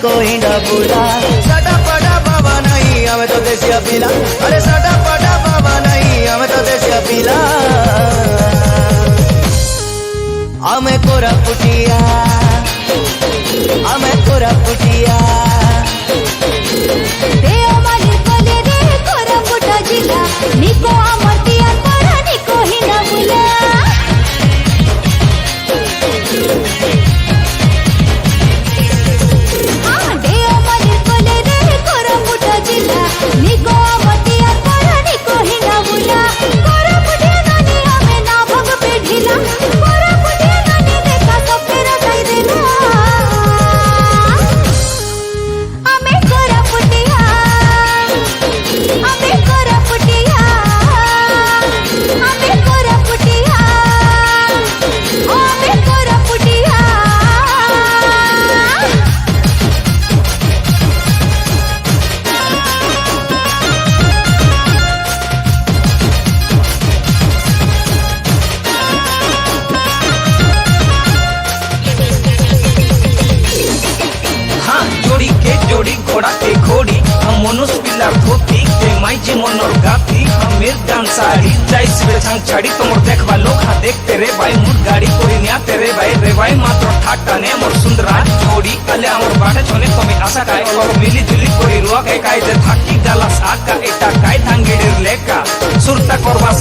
निको हिंडा बुला सटा पटा बाबा नहीं हमें तो देसिया पिला अरे सटा पटा बाबा नहीं हमें तो देसिया पिला हमें कोरा पुटिया हमें कोरा पुटिया देवमाली कोले रे कोरा पुटा जिला निको अमरतिया पड़ा निको हिंडा बुला हाँ देवमाली कोले रे कोरा पुटा जिला निको अमरतिया पड़ा निको हिंडा बुला कोरा पुटिया नानी हमें ना भग पे ढीला कोरा पुटिया नानी देखा सब तेरा कह देना हमें कोरा पुटिया हमें कोरा पुटिया हमें कोरा पुटिया हमें कोरा पुटिया हाँ जोड़ी के जोड़ी घोड़ा के घोड़ी हम मनुष्य पिलार धोती के माई जी मनोर गाती हमें डांस साड़ी जाइस बेछांग छाड़ी तोमर देखबा लोग हाँ देखते रे भाई मुर गाड़ी कोई निया तेरे भाई रे भाई मात्र ठाटा ने मोर सुंदरा जोड़ी अले हमर बाटे छोने तुम्हें आशा काय और मिली जुली कोई रुआ के काय जे थाकी गालास आका एटा काय थांगेडर लेका सुरता करवा